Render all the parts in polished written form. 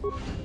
โ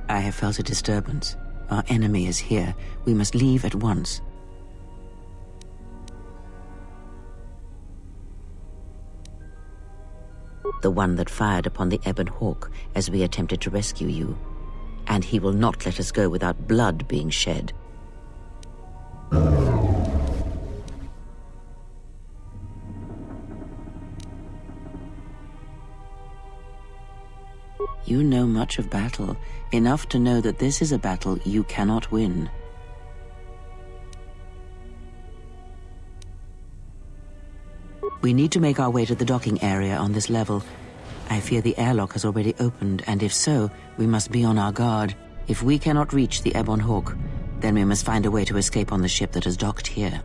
I have felt a disturbance. Our enemy is here. We must leave at once. The one that fired upon the Ebon Hawk as we attempted to rescue you. And he will not let us go without blood being shed. You know much of battle, enough to know that this is a battle you cannot win. We need to make our way to the docking area on this level. I fear the airlock has already opened, and if so, we must be on our guard. If we cannot reach the Ebon Hawk, then we must find a way to escape on the ship that has docked here.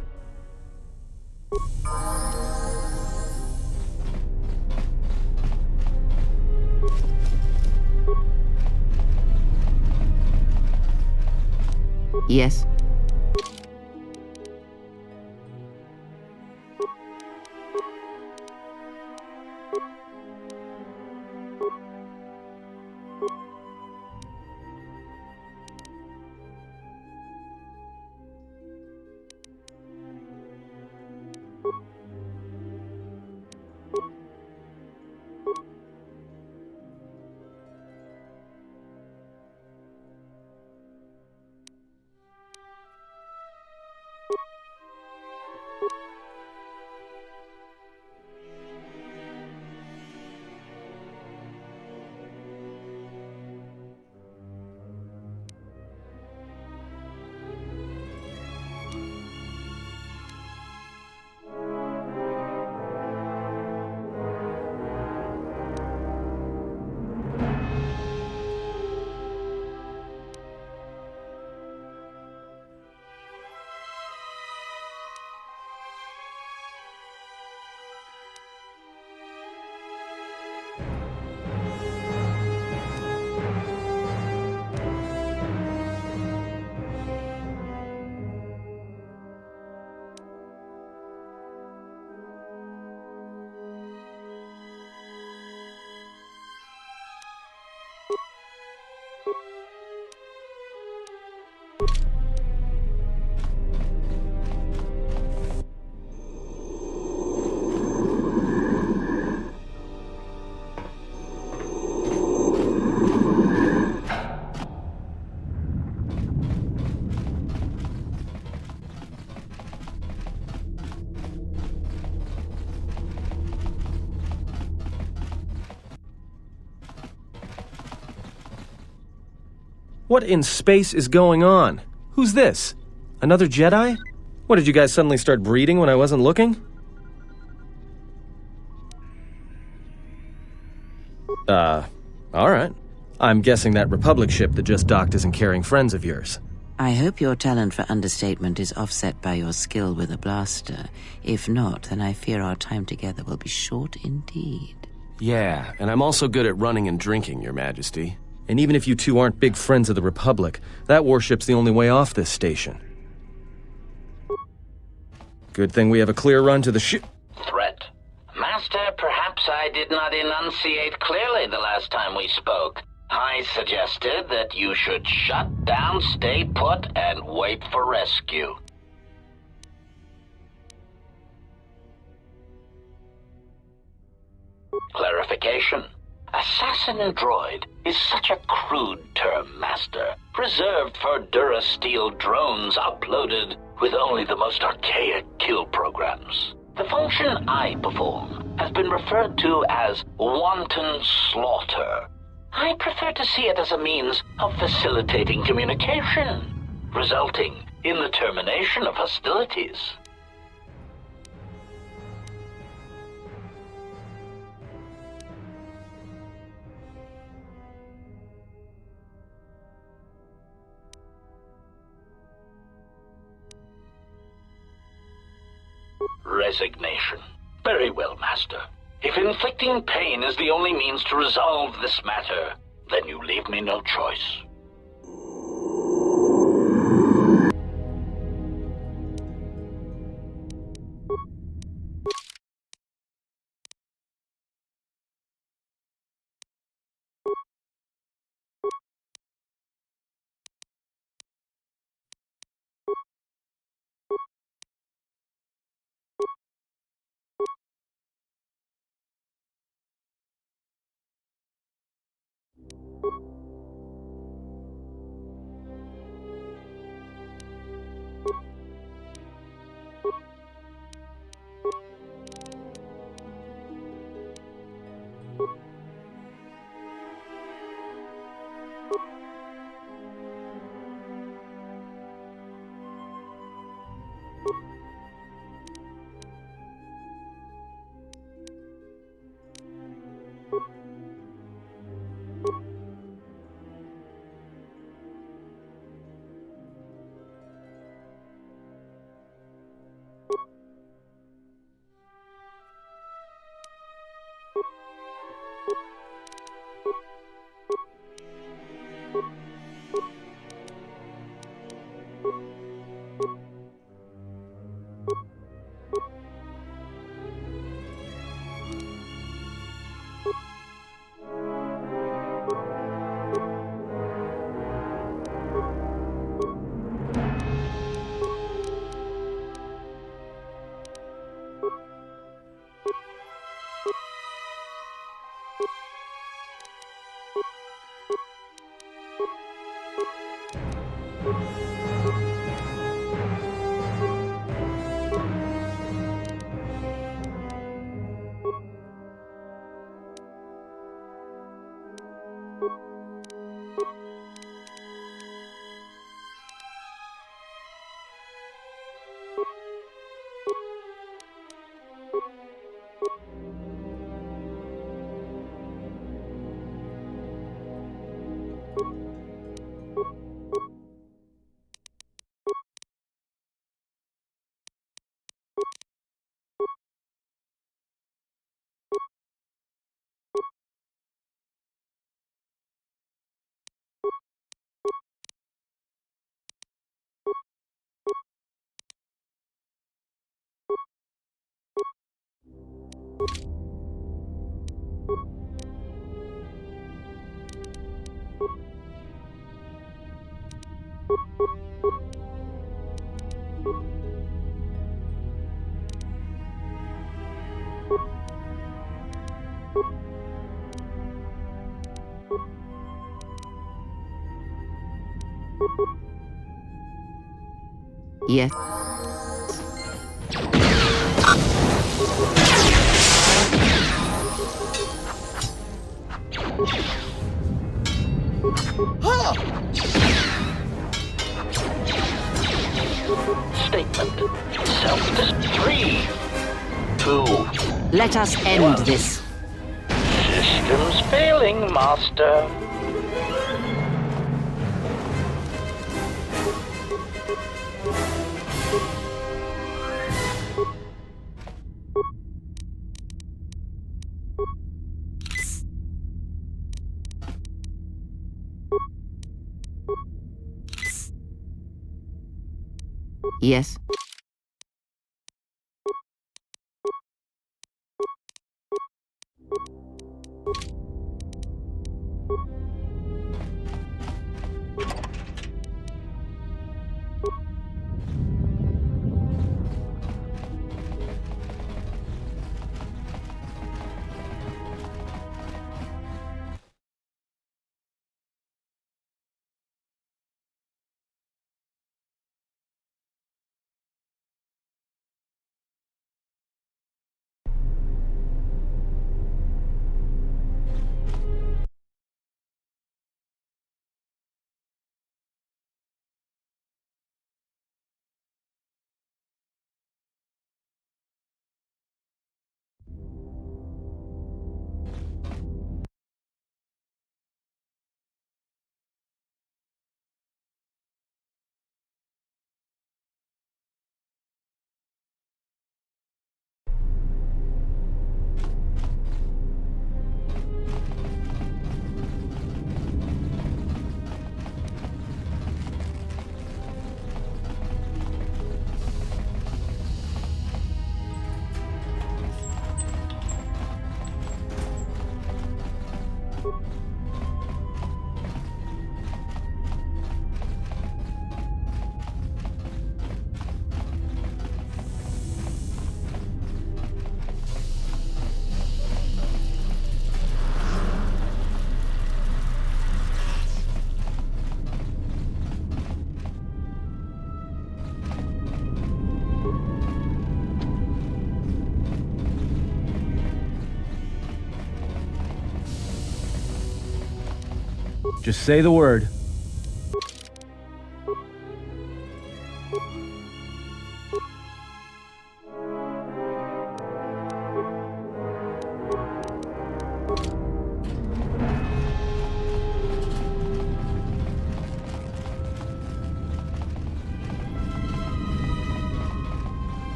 Yes? What in space is going on? Who's this? Another Jedi? What, did you guys suddenly start breeding when I wasn't looking? Alright. I'm guessing that Republic ship that just docked isn't carrying friends of yours. I hope your talent for understatement is offset by your skill with a blaster. If not, then I fear our time together will be short indeed. Yeah, and I'm also good at running and drinking, Your Majesty. And even if you two aren't big friends of the Republic, that warship's the only way off this station. Good thing we have a clear run to the ship. Threat. Master, perhaps I did not enunciate clearly the last time we spoke. I suggested that you should shut down, stay put, and wait for rescue. Clarification. Assassin droid is such a crude term, Master, reserved for Durasteel drones uploaded with only the most archaic kill programs. The function I perform has been referred to as wanton slaughter. I prefer to see it as a means of facilitating communication, resulting in the termination of hostilities. Resignation. Very well, Master. If inflicting pain is the only means to resolve this matter, then you leave me no choice. Yes. Statement. Self-destruct. 3, 2, Let us end this. systems failing, Master. Yes? Just say the word.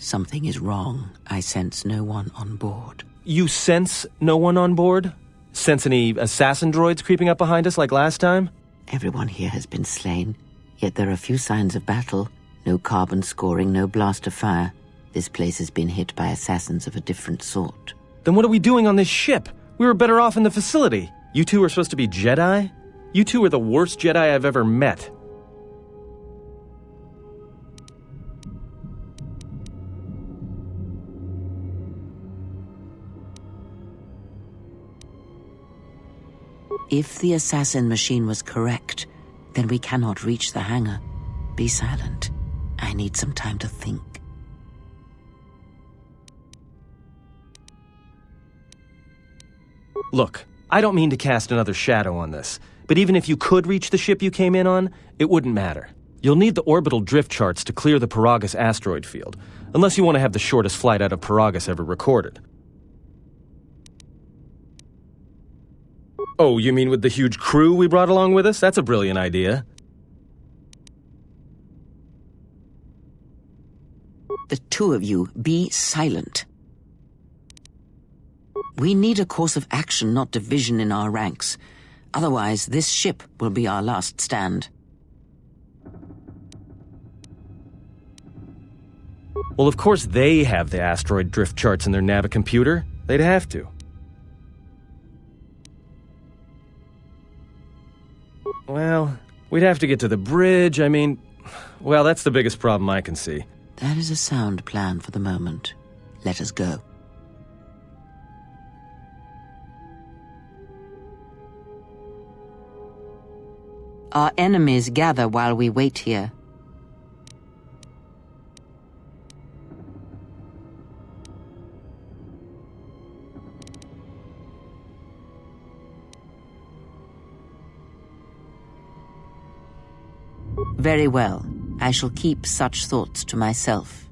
Something is wrong. I sense no one on board. You sense no one on board? Sense any assassin droids creeping up behind us like last time? Everyone here has been slain, yet there are few signs of battle. No carbon scoring, no blast of fire. This place has been hit by assassins of a different sort. Then what are we doing on this ship? We were better off in the facility. You two are supposed to be Jedi? You two are the worst Jedi I've ever met. If the assassin machine was correct, then we cannot reach the hangar. Be silent. I need some time to think. Look, I don't mean to cast another shadow on this. But even if you could reach the ship you came in on, it wouldn't matter. You'll need the orbital drift charts to clear the Paragus asteroid field, unless you want to have the shortest flight out of Paragus ever recorded. Oh, you mean with the huge crew we brought along with us? That's a brilliant idea. The two of you, be silent. We need a course of action, not division in our ranks. Otherwise, this ship will be our last stand. Well, of course they have the asteroid drift charts in their Navicomputer. They'd have to. Well, we'd have to get to the bridge. I mean, well, that's the biggest problem I can see. That is a sound plan for the moment. Let us go. Our enemies gather while we wait here. Very well. I shall keep such thoughts to myself.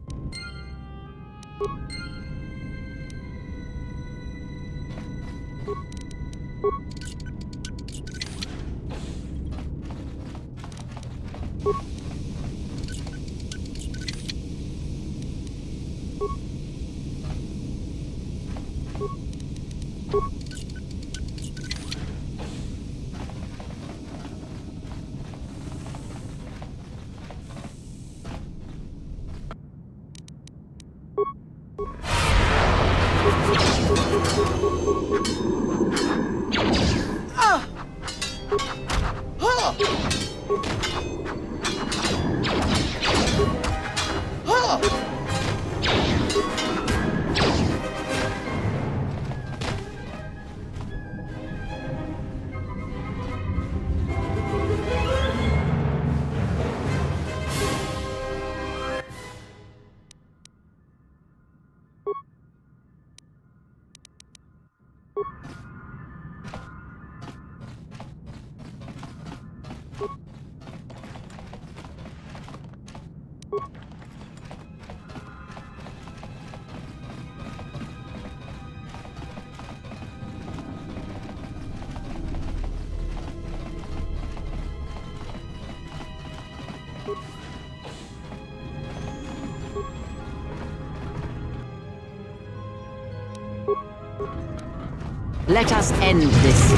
Let us end this.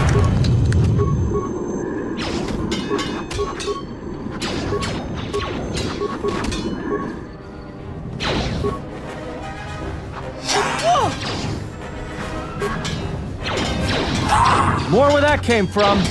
More where that came from.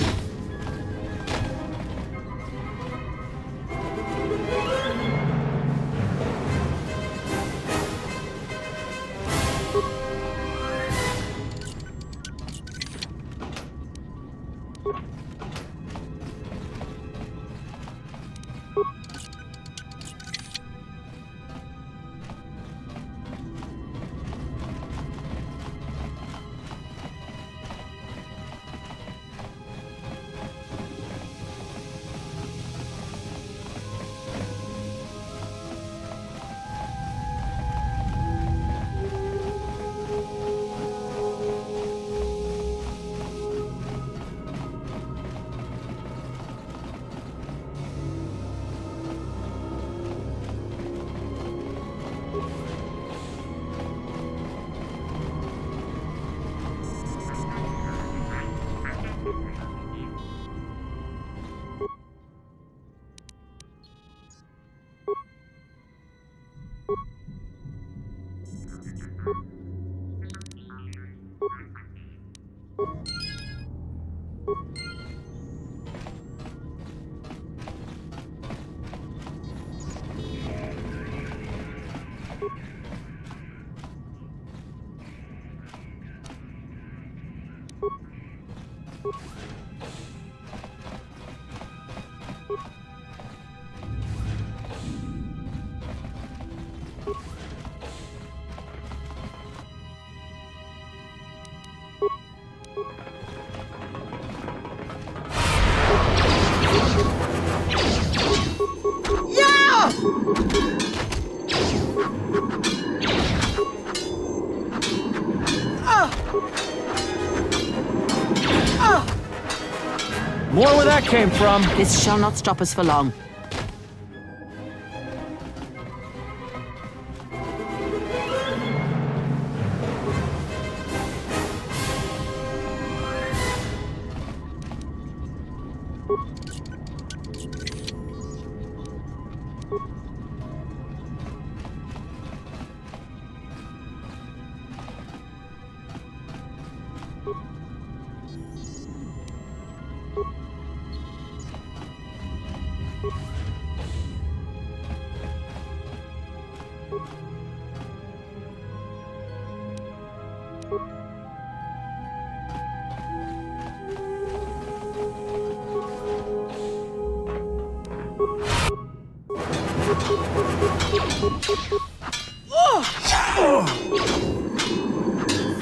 Wonder where that came from. This shall not stop us for long.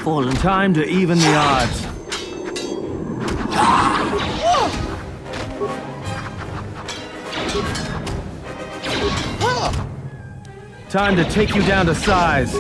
Fallen. Time to even the odds. Time to take you down to size.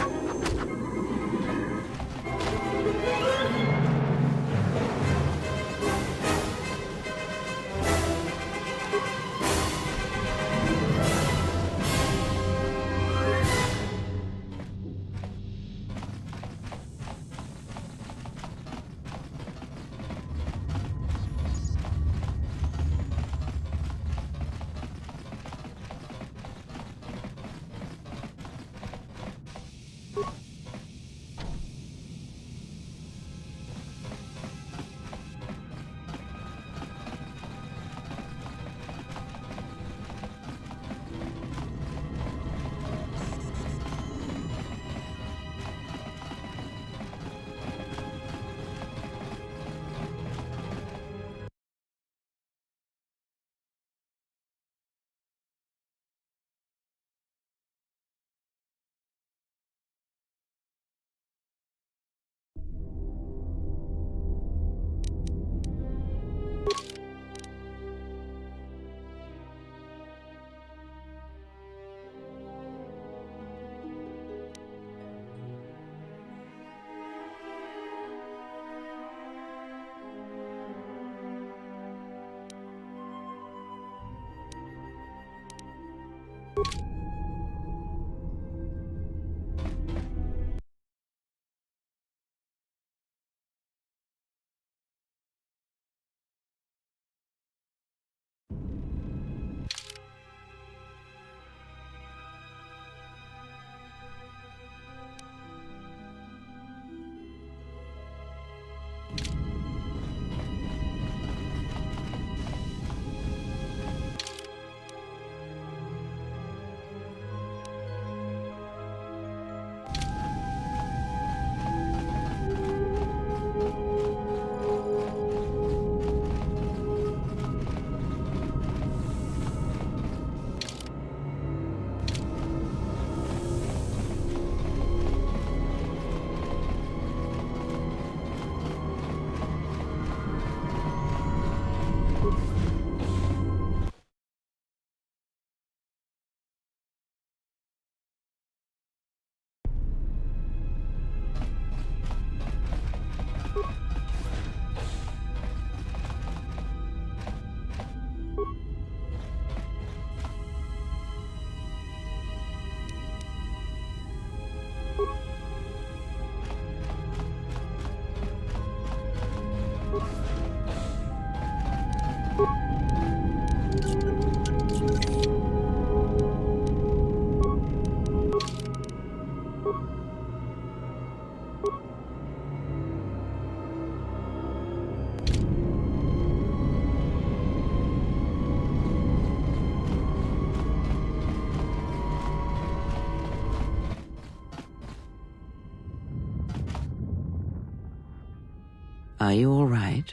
Are you all right?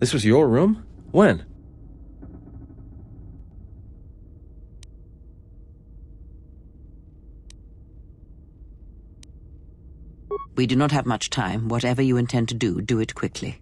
This was your room? When? We do not have much time. Whatever you intend to do, do it quickly.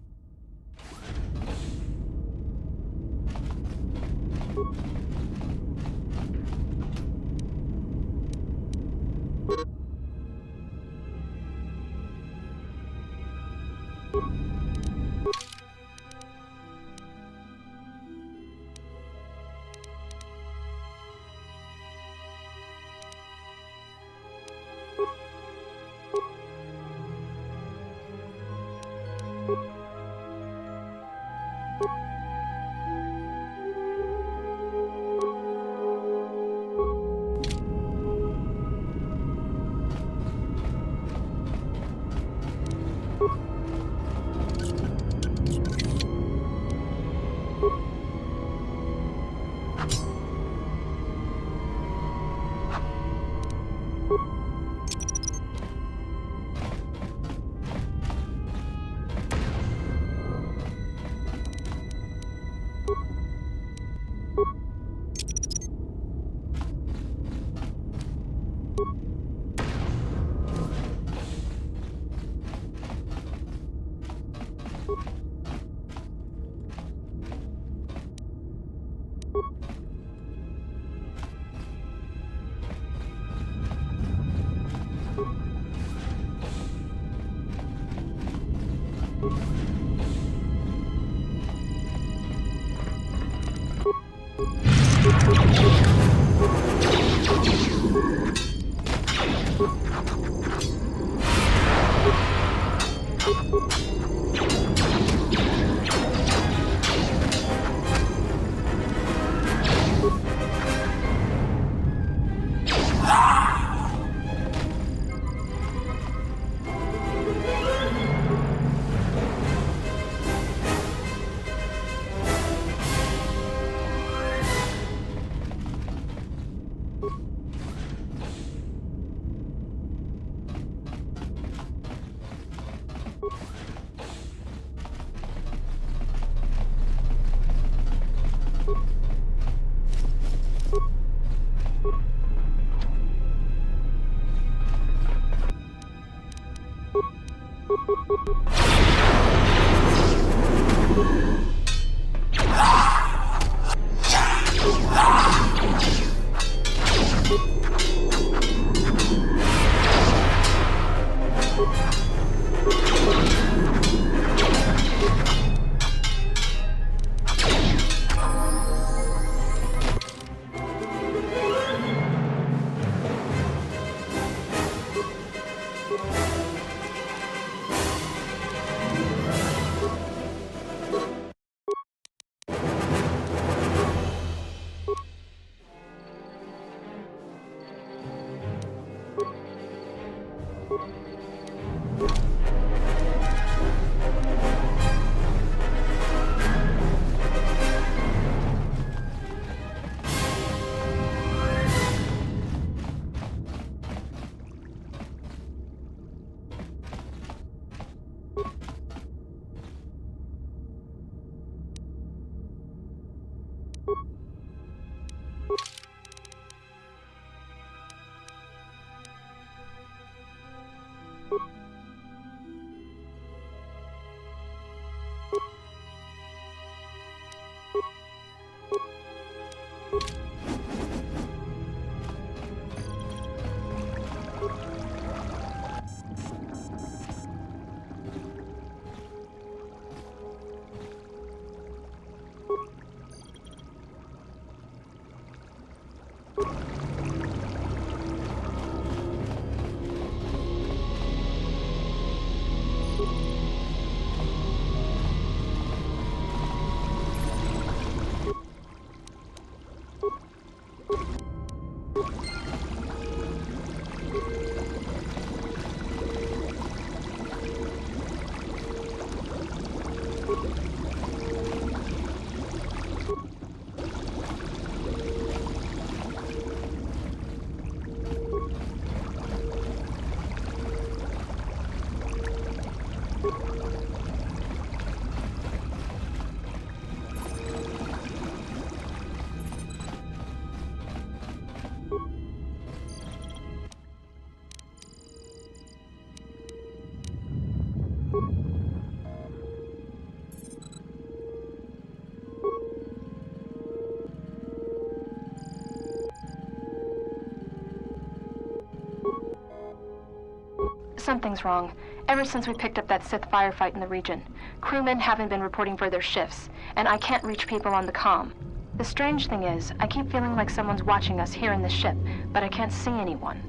Something's wrong. Ever since we picked up that Sith firefight in the region, crewmen haven't been reporting for their shifts, and I can't reach people on the comm. The strange thing is, I keep feeling like someone's watching us here in the ship, but I can't see anyone.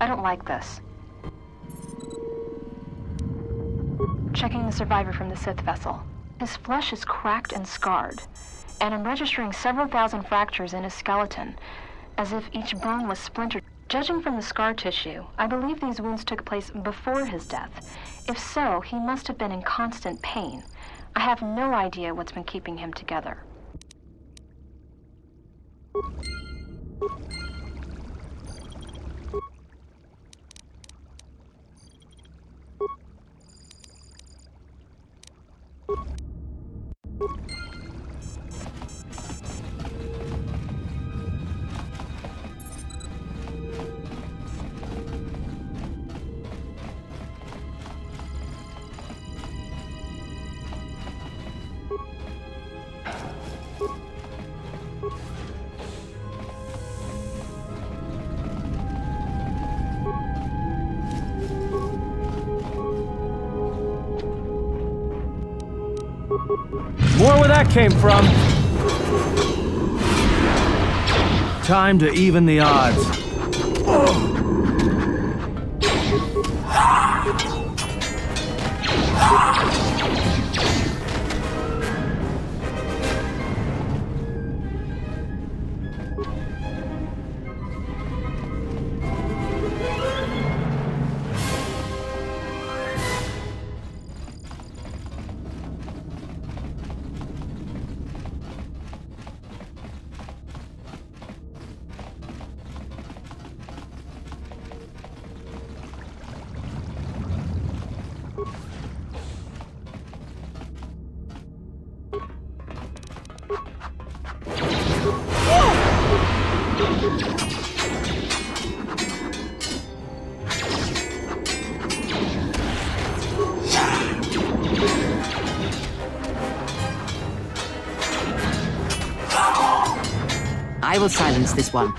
I don't like this. Checking the survivor from the Sith vessel. His flesh is cracked and scarred, and I'm registering several thousand fractures in his skeleton, as if each bone was splintered. Judging from the scar tissue, I believe these wounds took place before his death. If so, he must have been in constant pain. I have no idea what's been keeping him together. More where that came from. Time to even the odds. I will silence this one.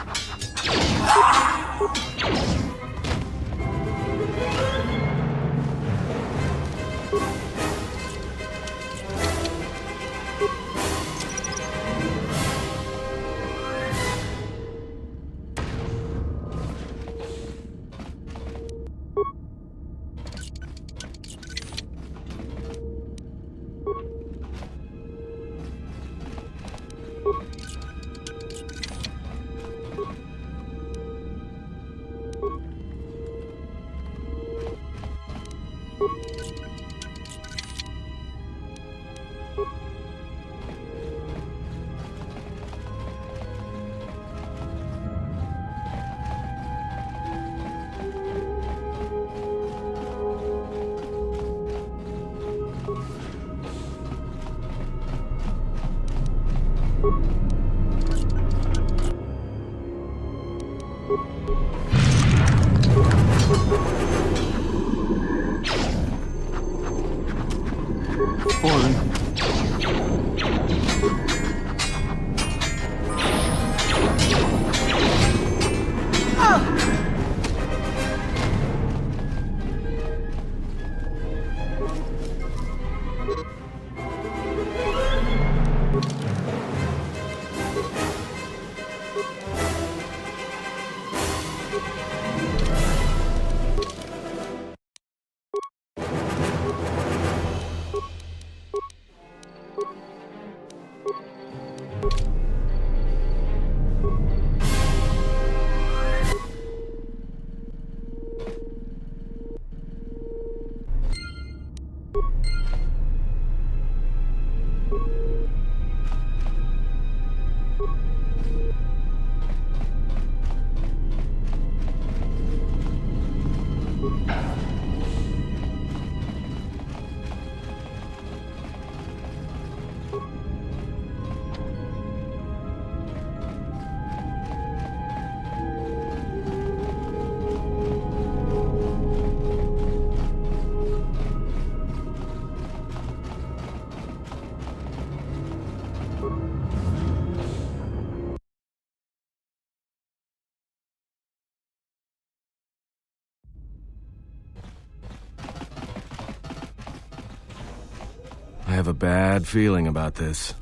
I have a bad feeling about this.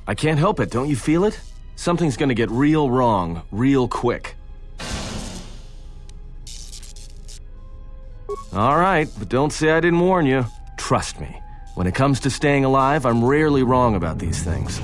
I can't help it, don't you feel it? Something's gonna get real wrong, real quick. Alright, but don't say I didn't warn you. Trust me, when it comes to staying alive, I'm rarely wrong about these things.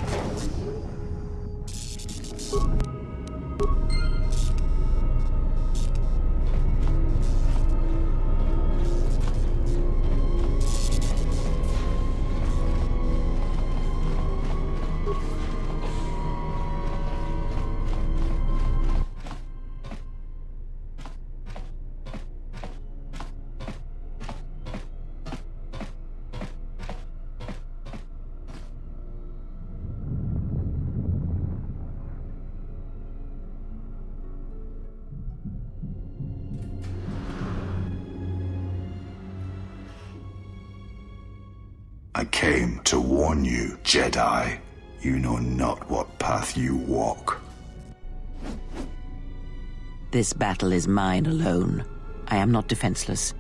I came to warn you, Jedi. You know not what path you walk. This battle is mine alone. I am not defenseless.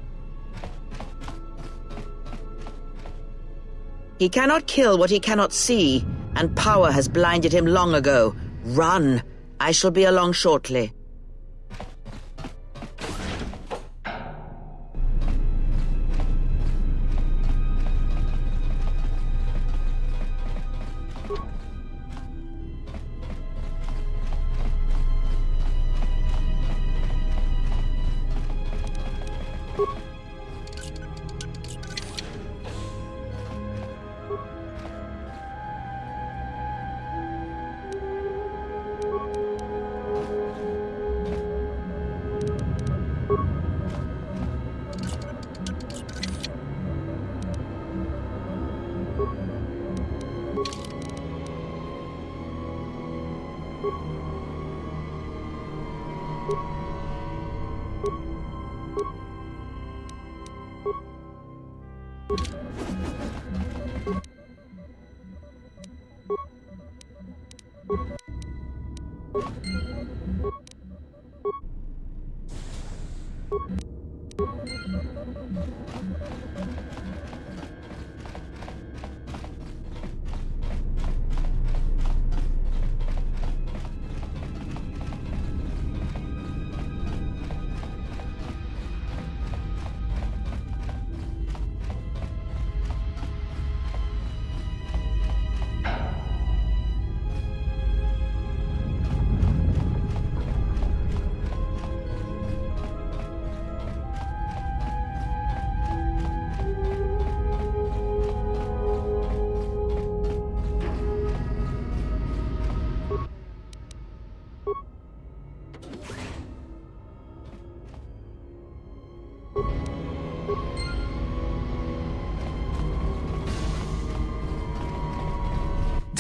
He cannot kill what he cannot see, and power has blinded him long ago. Run! I shall be along shortly.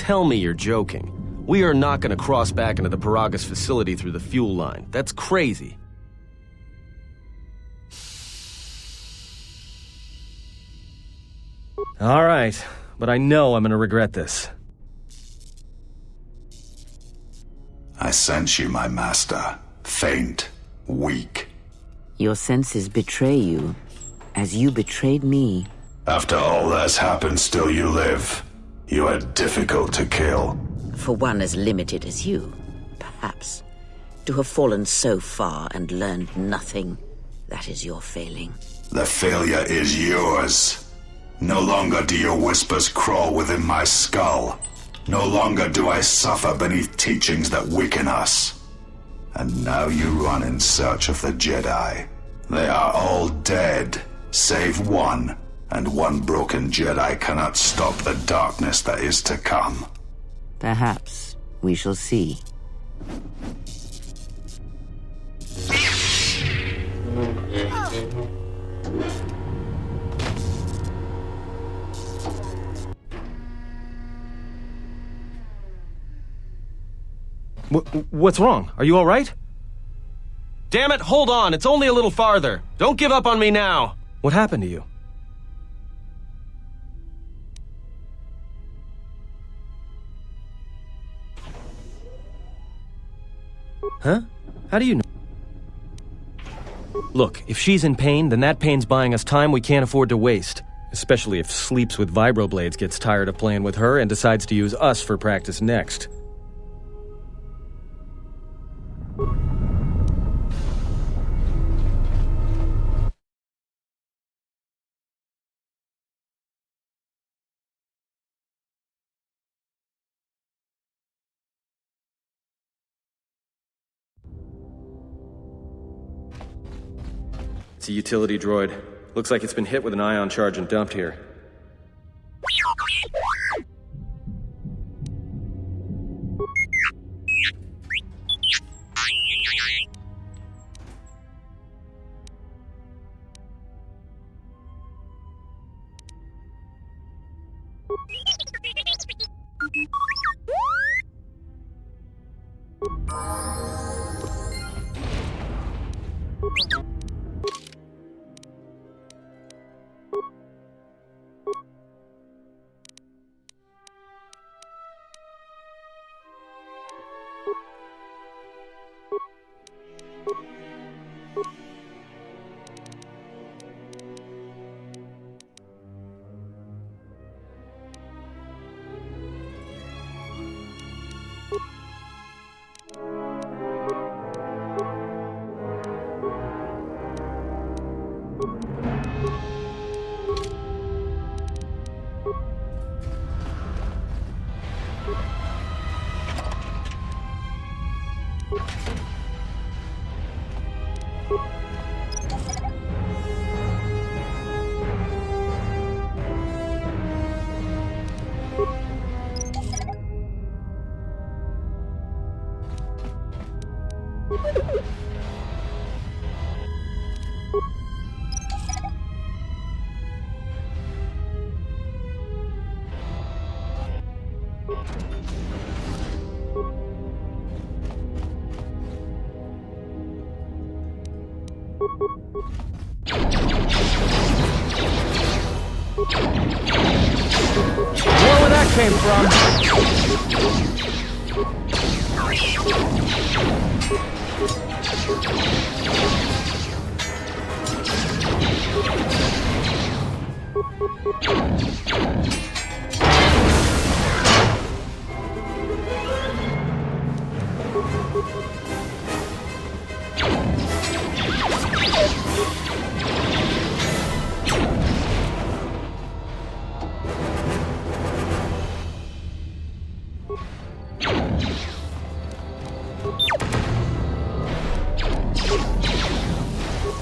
Tell me you're joking. We are not going to cross back into the Paragus facility through the fuel line. That's crazy. All right, but I know I'm going to regret this. I sense you, my master. Faint, weak. Your senses betray you, as you betrayed me. After all that's happened, still you live. You are difficult to kill. For one as limited as you, perhaps. To have fallen so far and learned nothing, that is your failing. The failure is yours. No longer do your whispers crawl within my skull. No longer do I suffer beneath teachings that weaken us. And now you run in search of the Jedi. They are all dead, save one, and one broken Jedi cannot stop the darkness that is to come. Perhaps we shall see. What's wrong? Are you all right? Damn it, hold on. It's only a little farther. Don't give up on me now. What happened to you? Huh? How do you know? Look, if she's in pain, then that pain's buying us time we can't afford to waste. Especially if Sleeps with Vibroblades gets tired of playing with her and decides to use us for practice next. It's a utility droid. Looks like it's been hit with an ion charge and dumped here. Where that came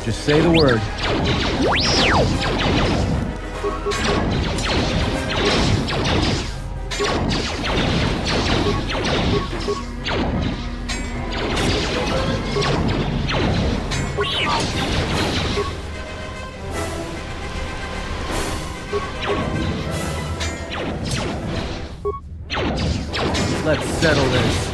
Just say the word. Let's settle this.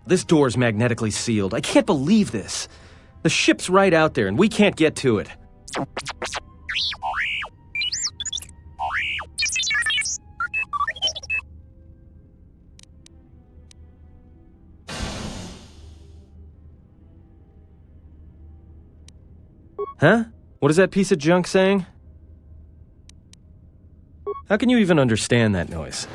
This door's magnetically sealed. I can't believe this. The ship's right out there, and we can't get to it. Huh? What is that piece of junk saying? How can you even understand that noise?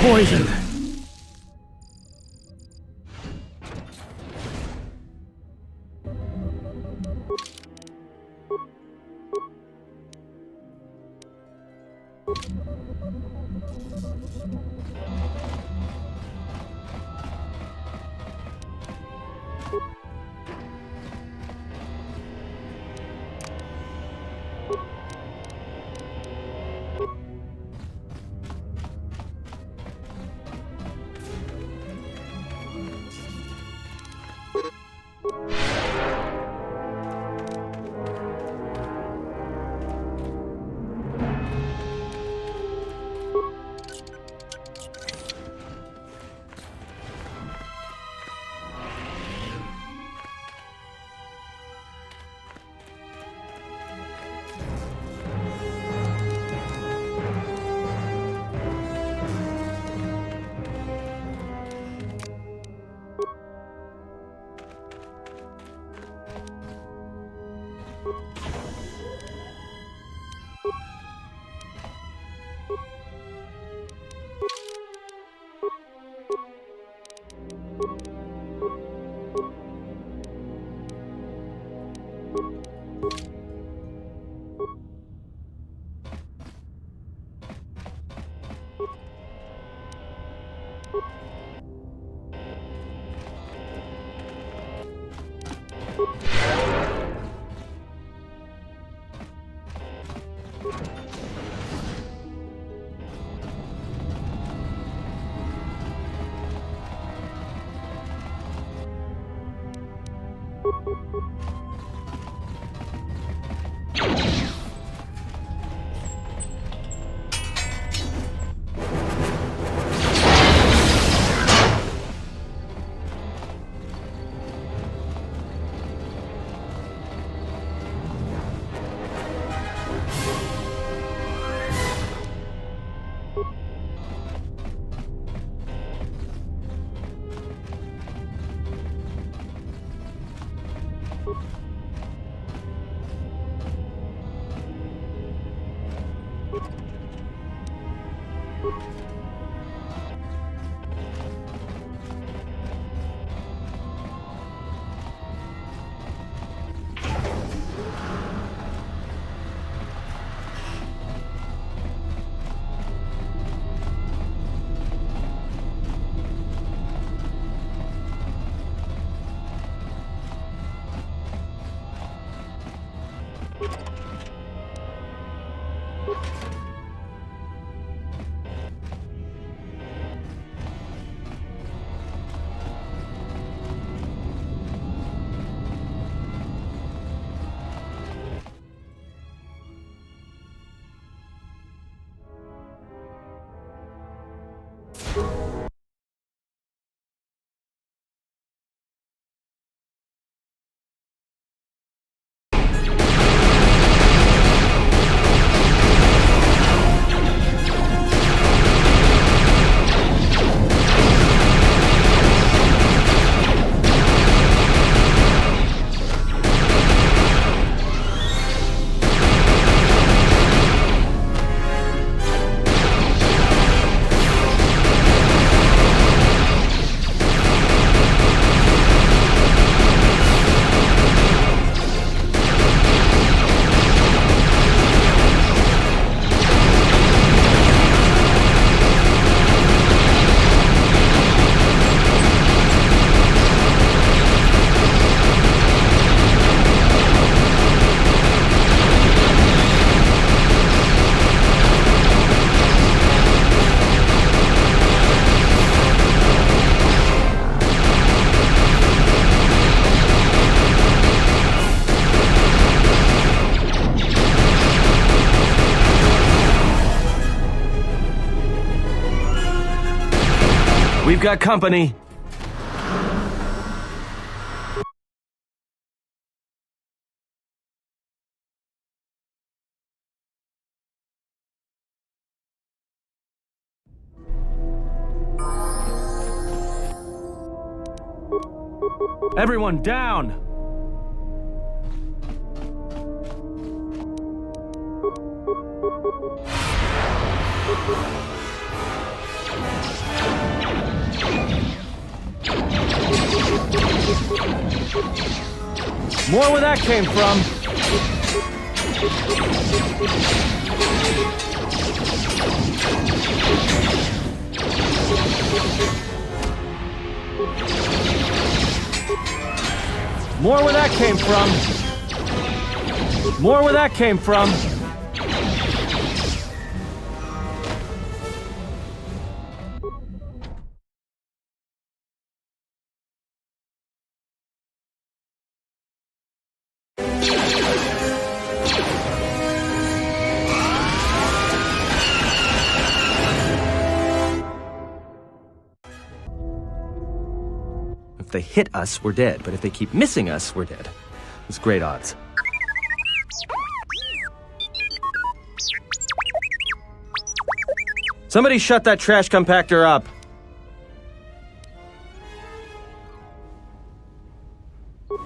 poison. We've got company. Everyone down! More where that came from. More where that came from. More where that came from. If they hit us, we're dead. But if they keep missing us, we're dead. It's great odds. Somebody shut that trash compactor up.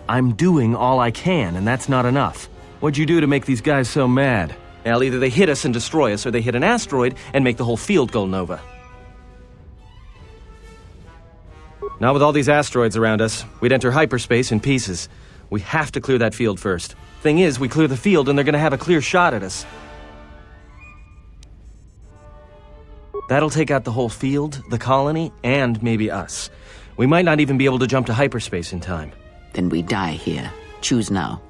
I'm doing all I can, and that's not enough. What'd you do to make these guys so mad? Well, either they hit us and destroy us, or they hit an asteroid and make the whole field go nova. Not with all these asteroids around us. We'd enter hyperspace in pieces. We have to clear that field first. Thing is, we clear the field and they're gonna have a clear shot at us. That'll take out the whole field, the colony, and maybe us. We might not even be able to jump to hyperspace in time. Then we die here. Choose now.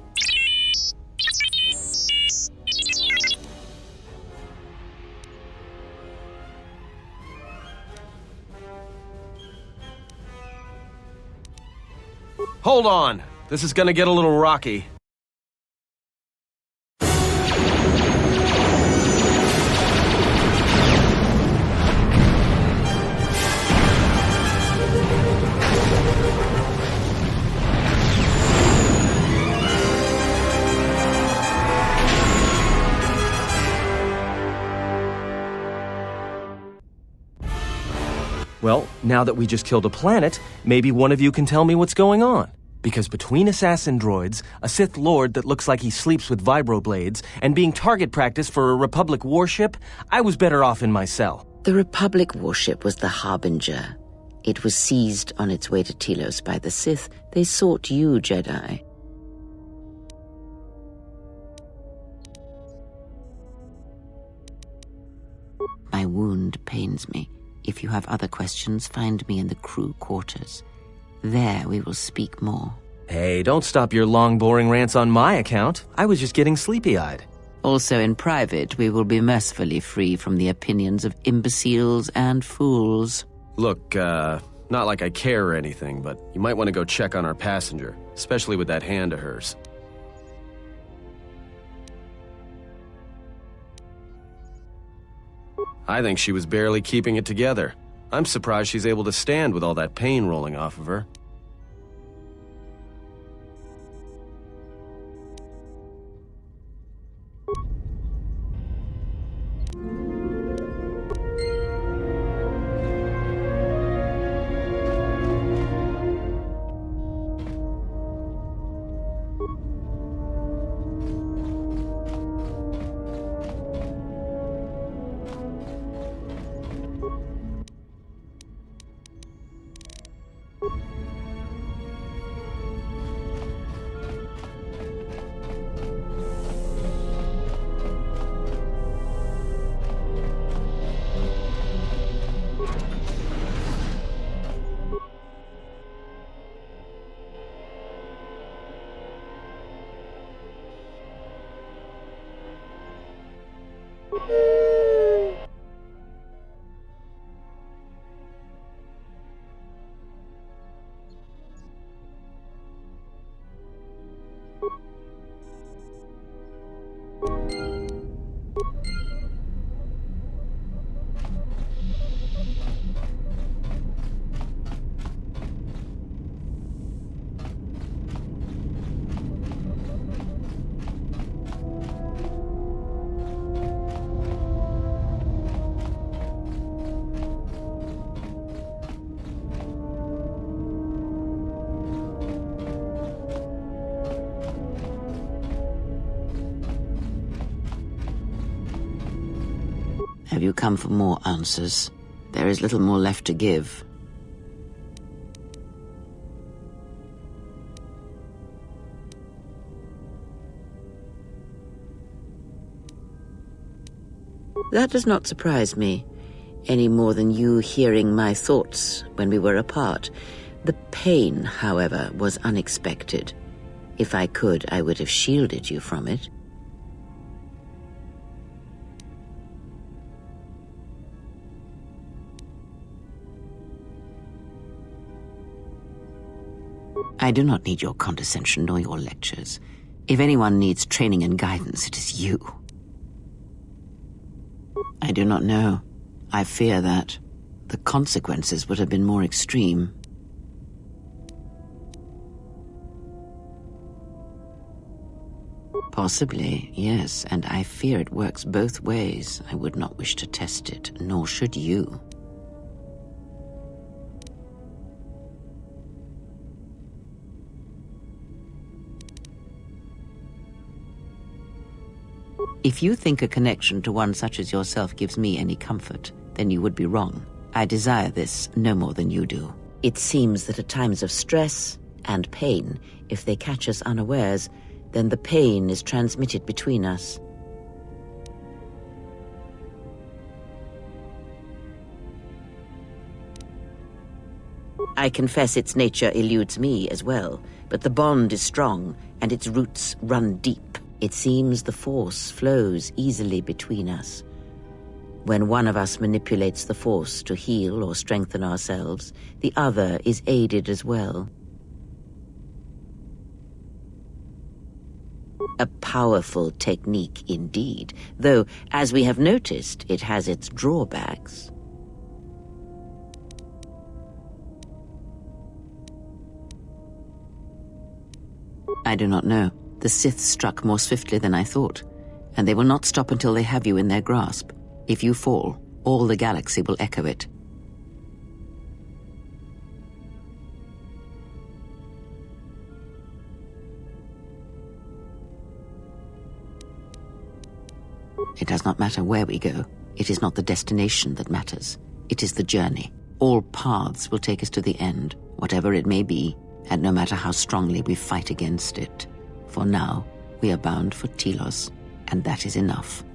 Hold on. This is gonna get a little rocky. Well, now that we just killed a planet, maybe one of you can tell me what's going on. Because between assassin droids, a Sith Lord that looks like he sleeps with vibroblades, and being target practice for a Republic warship, I was better off in my cell. The Republic warship was the Harbinger. It was seized on its way to Telos by the Sith. They sought you, Jedi. My wound pains me. If you have other questions, find me in the crew quarters. There we will speak more. Hey, don't stop your long, boring rants on my account. I was just getting sleepy-eyed. Also in private, we will be mercifully free from the opinions of imbeciles and fools. Look, not like I care or anything, but you might want to go check on our passenger, especially with that hand of hers. I think she was barely keeping it together. I'm surprised she's able to stand with all that pain rolling off of her. Have you come for more answers? There is little more left to give. That does not surprise me, any more than you hearing my thoughts when we were apart. The pain, however, was unexpected. If I could, I would have shielded you from it. I do not need your condescension nor your lectures. If anyone needs training and guidance, it is you. I do not know. I fear that the consequences would have been more extreme. Possibly, yes, and I fear it works both ways. I would not wish to test it, nor should you. If you think a connection to one such as yourself gives me any comfort, then you would be wrong. I desire this no more than you do. It seems that at times of stress and pain, if they catch us unawares, then the pain is transmitted between us. I confess its nature eludes me as well, but the bond is strong and its roots run deep. It seems the force flows easily between us. When one of us manipulates the force to heal or strengthen ourselves, the other is aided as well. A powerful technique indeed, though, as we have noticed, it has its drawbacks. I do not know. The Sith struck more swiftly than I thought, and they will not stop until they have you in their grasp. If you fall, all the galaxy will echo it. It does not matter where we go. It is not the destination that matters. It is the journey. All paths will take us to the end, whatever it may be, and no matter how strongly we fight against it. For now, we are bound for Telos, and that is enough.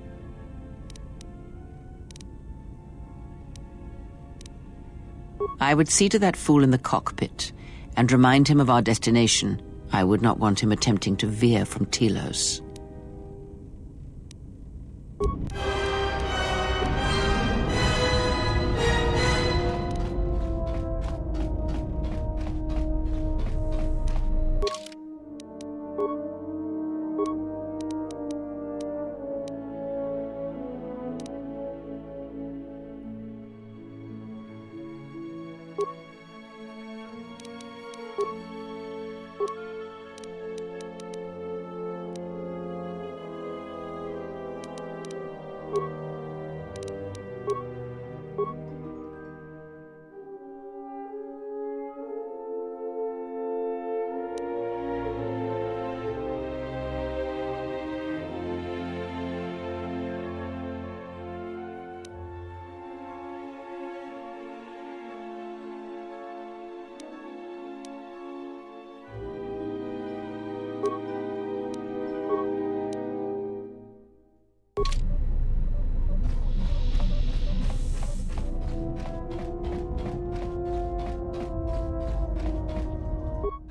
I would see to that fool in the cockpit, and remind him of our destination. I would not want him attempting to veer from Telos.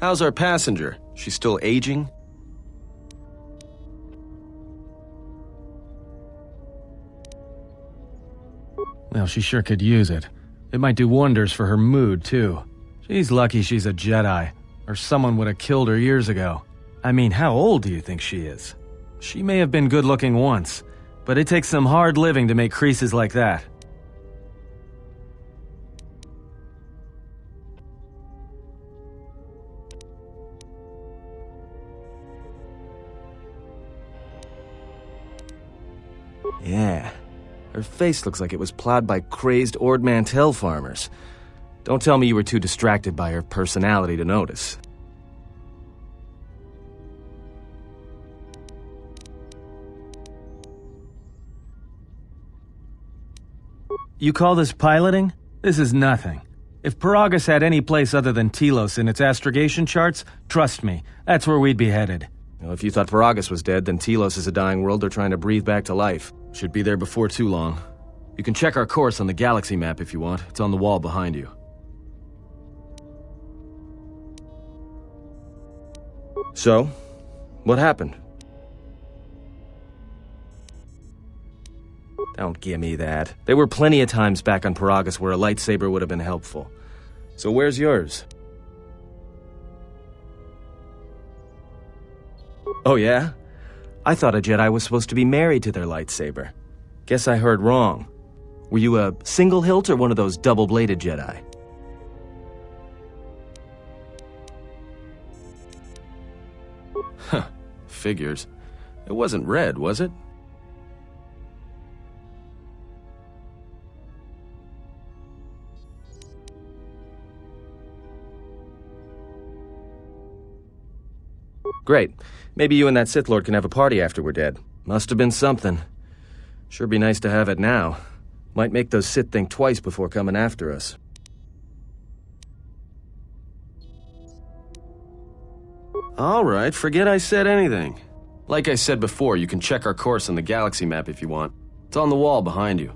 How's our passenger? She's still aging? Well, she sure could use it. It might do wonders for her mood, too. She's lucky she's a Jedi, or someone would have killed her years ago. I mean, how old do you think she is? She may have been good-looking once, but it takes some hard living to make creases like that. Yeah. Her face looks like it was plowed by crazed Ord Mantell farmers. Don't tell me you were too distracted by her personality to notice. You call this piloting? This is nothing. If Paragus had any place other than Telos in its astrogation charts, trust me, that's where we'd be headed. Well, if you thought Paragus was dead, then Telos is a dying world they're trying to breathe back to life. Should be there before too long. You can check our course on the galaxy map if you want. It's on the wall behind you. So, what happened? Don't give me that. There were plenty of times back on Paragus where a lightsaber would have been helpful. So where's yours? Oh yeah? I thought a Jedi was supposed to be married to their lightsaber. Guess I heard wrong. Were you a single hilt or one of those double-bladed Jedi? Huh, figures. It wasn't red, was it? Great. Maybe you and that Sith Lord can have a party after we're dead. Must have been something. Sure be nice to have it now. Might make those Sith think twice before coming after us. Alright, forget I said anything. Like I said before, you can check our course on the galaxy map if you want. It's on the wall behind you.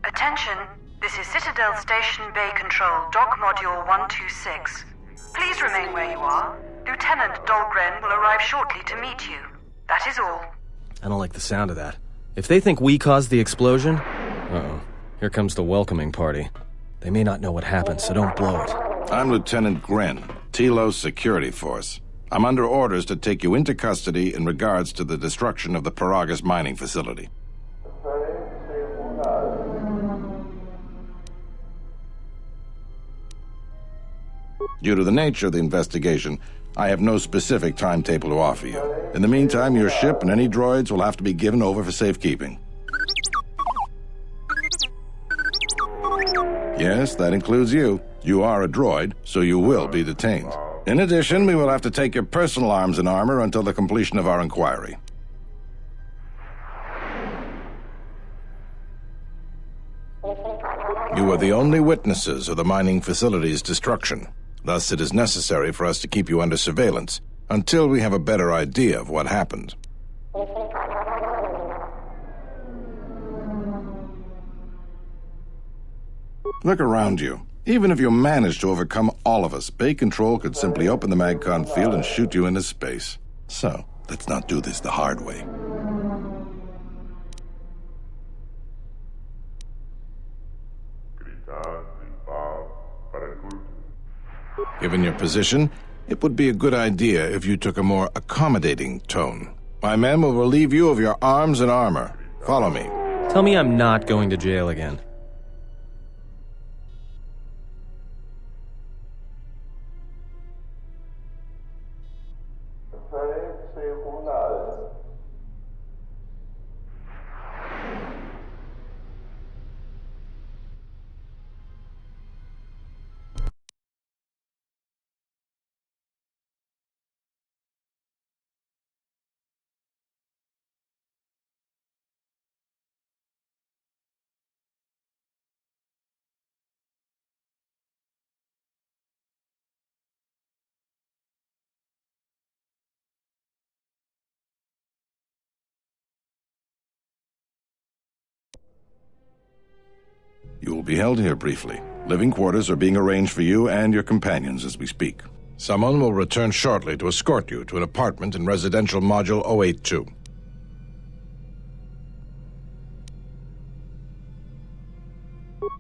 Attention, this is Citadel Station Bay Control, Dock Module 126. Please remain where you are. Lieutenant Dahlgren will arrive shortly to meet you. That is all. I don't like the sound of that. If they think we caused the explosion... Uh-oh. Here comes the welcoming party. They may not know what happened, so don't blow it. I'm Lieutenant Gren, Telos Security Force. I'm under orders to take you into custody in regards to the destruction of the Paragus mining facility. Due to the nature of the investigation, I have no specific timetable to offer you. In the meantime, your ship and any droids will have to be given over for safekeeping. Yes, that includes you. You are a droid, so you will be detained. In addition, we will have to take your personal arms and armor until the completion of our inquiry. You are the only witnesses of the mining facility's destruction. Thus, it is necessary for us to keep you under surveillance until we have a better idea of what happened. Look around you. Even if you manage to overcome all of us, Bay Control could simply open the MagCon field and shoot you into space. So, let's not do this the hard way. Given your position, it would be a good idea if you took a more accommodating tone. My men will relieve you of your arms and armor. Follow me. Tell me I'm not going to jail again. You will be held here briefly. Living quarters are being arranged for you and your companions as we speak. Someone will return shortly to escort you to an apartment in Residential Module 082.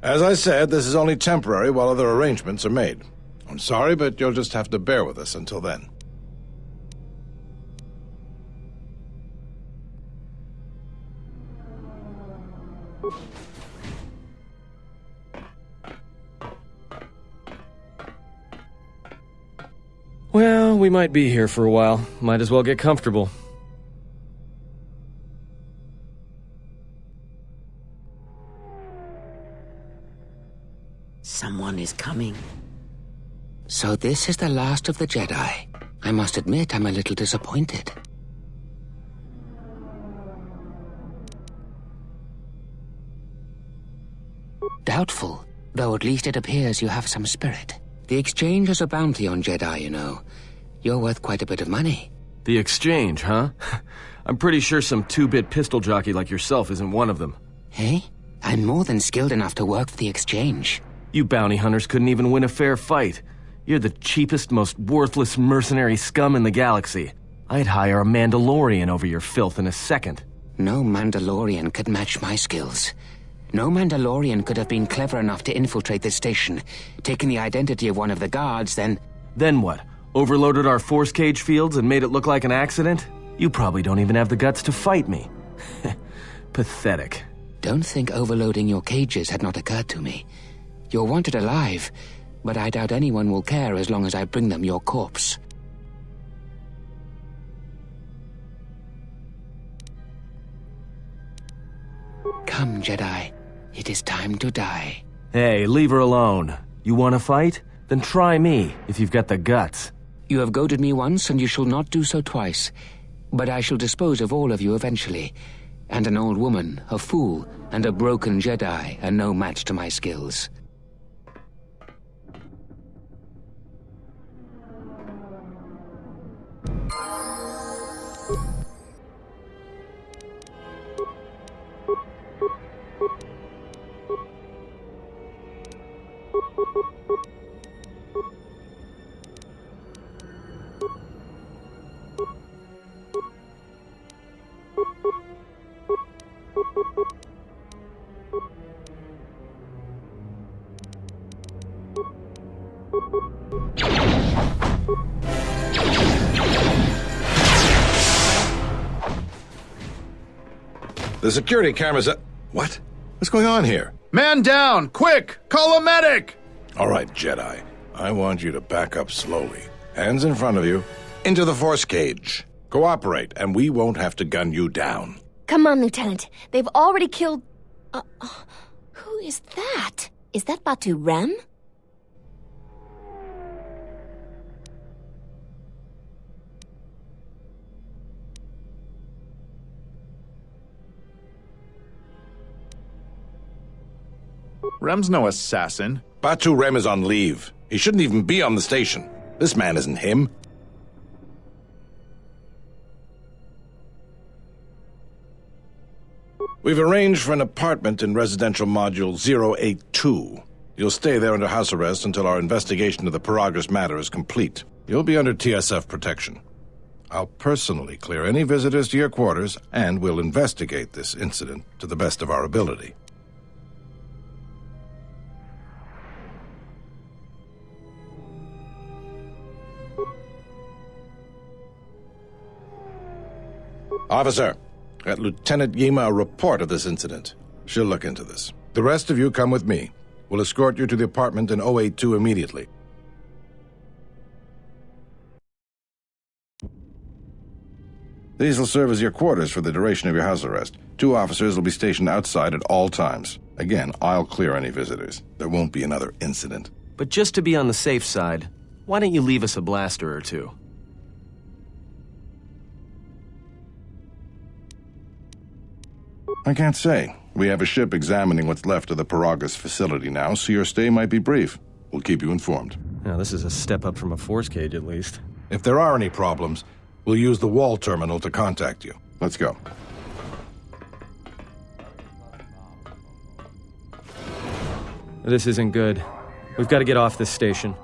As I said, this is only temporary while other arrangements are made. I'm sorry, but you'll just have to bear with us until then. Well, we might be here for a while. Might as well get comfortable. Someone is coming. So this is the last of the Jedi. I must admit I'm a little disappointed. Doubtful, though at least it appears you have some spirit. The exchange is a bounty on Jedi, you know. You're worth quite a bit of money. The exchange, huh? I'm pretty sure some two-bit pistol jockey like yourself isn't one of them. Hey? I'm more than skilled enough to work for the exchange. You bounty hunters couldn't even win a fair fight. You're the cheapest, most worthless mercenary scum in the galaxy. I'd hire a Mandalorian over your filth in a second. No Mandalorian could match my skills. No Mandalorian could have been clever enough to infiltrate this station, taken the identity of one of the guards, then... Then what? Overloaded our force cage fields and made it look like an accident? You probably don't even have the guts to fight me. Pathetic. Don't think overloading your cages had not occurred to me. You're wanted alive, but I doubt anyone will care as long as I bring them your corpse. Come, Jedi. It is time to die. Hey, leave her alone. You want to fight? Then try me, if you've got the guts. You have goaded me once, and you shall not do so twice. But I shall dispose of all of you eventually. And an old woman, a fool, and a broken Jedi are no match to my skills. The security cameras are... What? What's going on here? Man down! Quick! Call a medic! All right, Jedi. I want you to back up slowly. Hands in front of you. Into the force cage. Cooperate, and we won't have to gun you down. Come on, Lieutenant. They've already killed... who is that? Is that Batu Rem? Rem's no assassin. Batu Rem is on leave. He shouldn't even be on the station. This man isn't him. We've arranged for an apartment in Residential Module 082. You'll stay there under house arrest until our investigation of the Paragus matter is complete. You'll be under TSF protection. I'll personally clear any visitors to your quarters, and we'll investigate this incident to the best of our ability. Officer, get Lieutenant Yima a report of this incident. She'll look into this. The rest of you come with me. We'll escort you to the apartment in 082 immediately. These will serve as your quarters for the duration of your house arrest. 2 officers will be stationed outside at all times. Again, I'll clear any visitors. There won't be another incident. But just to be on the safe side, why don't you leave us a blaster or two? I can't say. We have a ship examining what's left of the Paragus facility now, so your stay might be brief. We'll keep you informed. Now, this is a step up from a force cage, at least. If there are any problems, we'll use the wall terminal to contact you. Let's go. This isn't good. We've got to get off this station.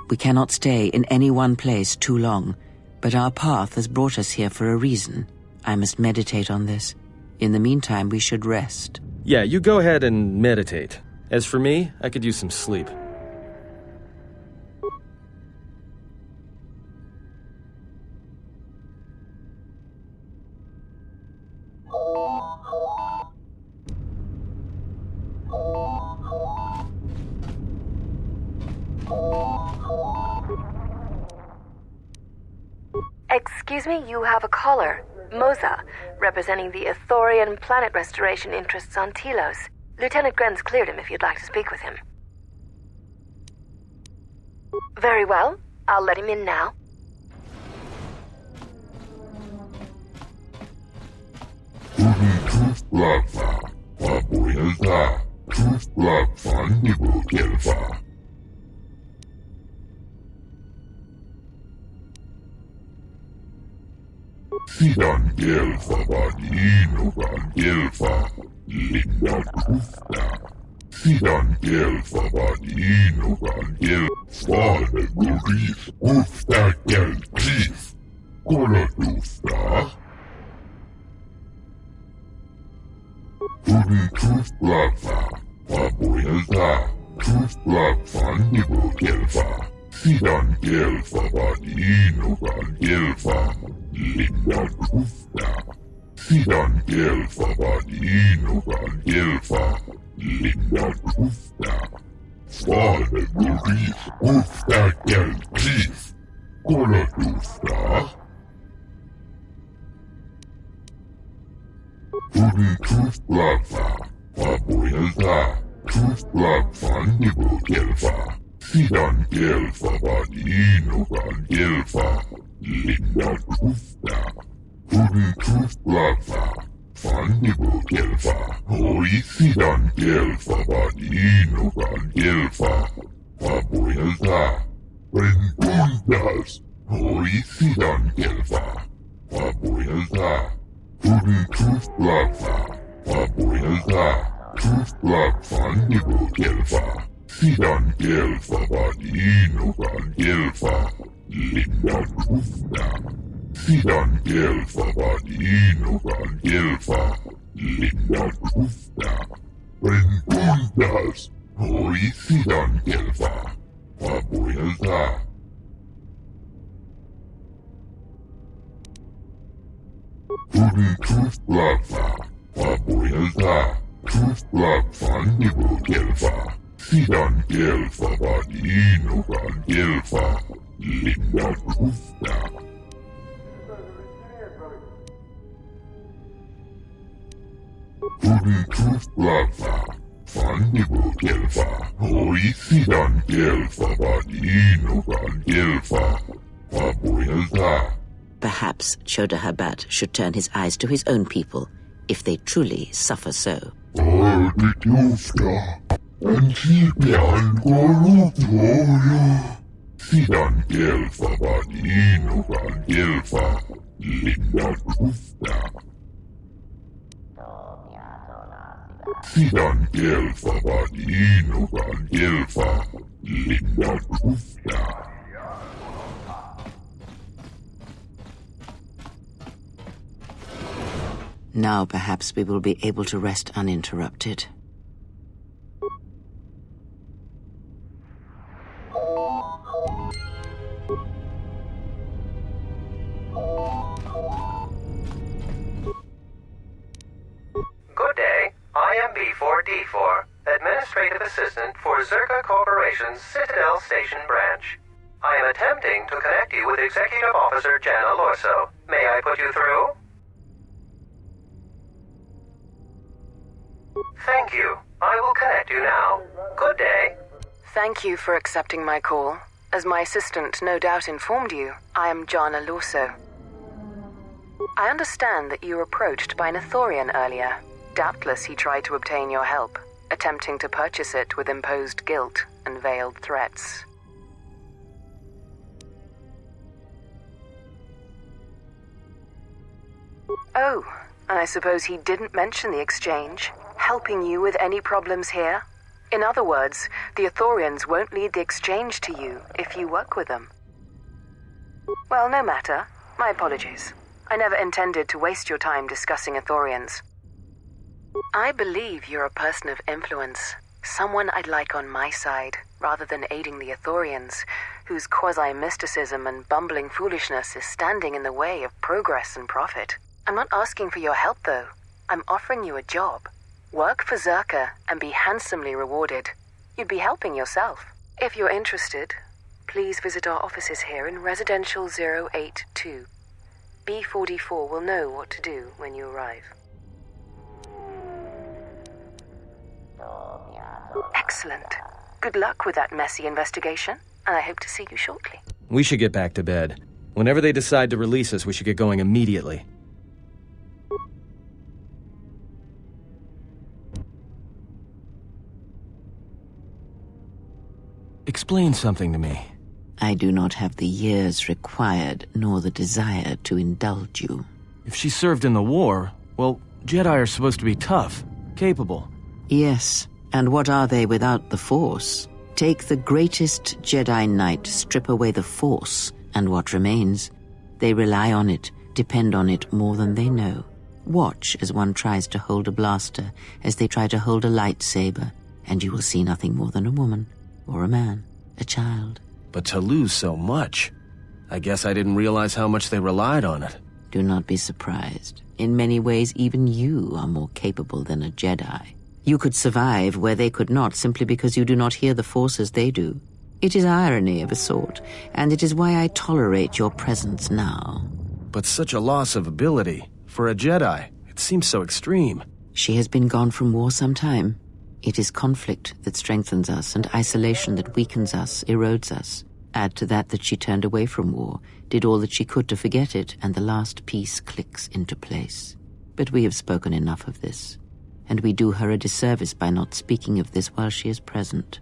We cannot stay in any one place too long, but our path has brought us here for a reason. I must meditate on this. In the meantime, we should rest. Yeah, you go ahead and meditate. As for me, I could use some sleep. Excuse me, you have a caller. Moza, representing the Ithorian planet restoration interests on Telos. Lieutenant Grenz cleared him if you'd like to speak with him. Very well. I'll let him in now. Sidan gelfa vanino van gelfa, linda kufta. Sidan gelfa vanino van gelfa, guris kufta gelkif. Kolotusta. Uri kuflafa, vabuelta, kuflafa nibo gelfa. Sidan gelfa vanino van gelfa. Linda kufta. Sidan gelfa vanino van gelfa. Linda kufta. Svane guris kufta gelkif. Kolotusta. Uri kuflafa. Vabuelta. Kuflafa nibo gelfa. Sidan gelfa vanino van gelfa. Linda kufta. Uri kuflafa. Vannibo gelfa. Hoi sidan gelfa vanino van gelfa. Vabuelta. Rengundas. Hoi sidan gelfa. Vabuelta. Uri kuflafa. Vabuelta. Kuflafa nibo gelfa. Sidan gelfa vanino van gelfa. Linda kufta. Sidan gelfa vanino van gelfa. Linda kufta. Rengundas. Hoi sidan gelfa. Vabuelta. Uri kuflafa. Vabuelta. Kuflafa nibo gelfa. Sidan gelfa vanino van gelfa. Linda kufta. Uri kuflafa. Vannibo gelfa. Hoi sidan gelfa vanino van gelfa. Vabuelta. Perhaps Choda Habat should turn his eyes to his own people, if they truly suffer so. Sidan gelfa vanino van gelfa. Linda kufta. Sidan gelfa vanino van gelfa. Linda kufta. Now perhaps we will be able to rest uninterrupted. Good day. I am B4D4, Administrative Assistant for Zerka Corporation's Citadel Station branch. I am attempting to connect you with Executive Officer Jana Lorso. May I put you through? Thank you. I will connect you now. Good day. Thank you for accepting my call. As my assistant no doubt informed you, I am Jana Lorso. I understand that you were approached by an Ithorian earlier. Doubtless he tried to obtain your help, attempting to purchase it with imposed guilt and veiled threats. Oh, and I suppose he didn't mention the exchange, helping you with any problems here? In other words, the Ithorians won't lead the exchange to you if you work with them. Well, no matter. My apologies. I never intended to waste your time discussing Ithorians. I believe you're a person of influence, someone I'd like on my side, rather than aiding the Ithorians, whose quasi-mysticism and bumbling foolishness is standing in the way of progress and profit. I'm not asking for your help, though. I'm offering you a job. Work for Zerka and be handsomely rewarded. You'd be helping yourself. If you're interested, please visit our offices here in Residential 082. B44 will know what to do when you arrive. Excellent. Good luck with that messy investigation, and I hope to see you shortly. We should get back to bed. Whenever they decide to release us, we should get going immediately. Explain something to me. I do not have the years required, nor the desire to indulge you. If she served in the war, well, Jedi are supposed to be tough, capable. Yes, and what are they without the Force? Take the greatest Jedi Knight, strip away the Force, and what remains? They rely on it, depend on it more than they know. Watch as one tries to hold a blaster, as they try to hold a lightsaber, and you will see nothing more than a woman, or a man, a child. But to lose so much, I guess I didn't realize how much they relied on it. Do not be surprised. In many ways, even you are more capable than a Jedi. You could survive where they could not simply because you do not hear the Force as they do. It is irony of a sort, and it is why I tolerate your presence now. But such a loss of ability, for a Jedi, it seems so extreme. She has been gone from war some time. It is conflict that strengthens us, and isolation that weakens us, erodes us. Add to that she turned away from war, did all that she could to forget it, and the last piece clicks into place. But we have spoken enough of this, and we do her a disservice by not speaking of this while she is present.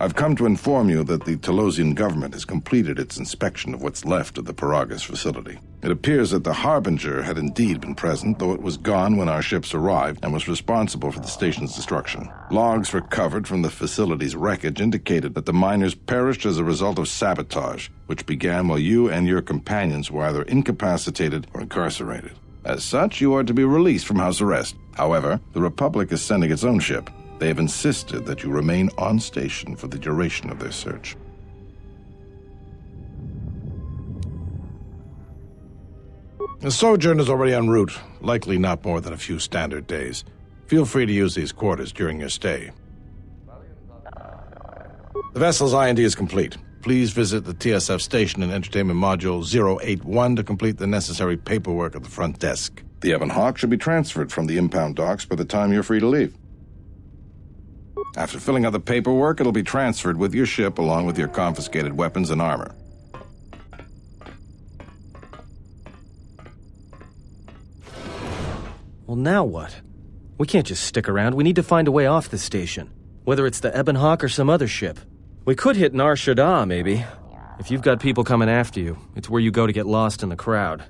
I've come to inform you that the Talosian government has completed its inspection of what's left of the Paragus facility. It appears that the Harbinger had indeed been present, though it was gone when our ships arrived and was responsible for the station's destruction. Logs recovered from the facility's wreckage indicated that the miners perished as a result of sabotage, which began while you and your companions were either incapacitated or incarcerated. As such, you are to be released from house arrest. However, the Republic is sending its own ship. They have insisted that you remain on station for the duration of their search. The sojourn is already en route, likely not more than a few standard days. Feel free to use these quarters during your stay. The vessel's IND is complete. Please visit the TSF station and entertainment module 081 to complete the necessary paperwork at the front desk. The Ebon Hawk should be transferred from the impound docks by the time you're free to leave. After filling out the paperwork, it'll be transferred with your ship along with your confiscated weapons and armor. Well, now what? We can't just stick around. We need to find a way off this station. Whether it's the Ebon Hawk or some other ship. We could hit Nar Shaddaa, maybe. If you've got people coming after you, it's where you go to get lost in the crowd.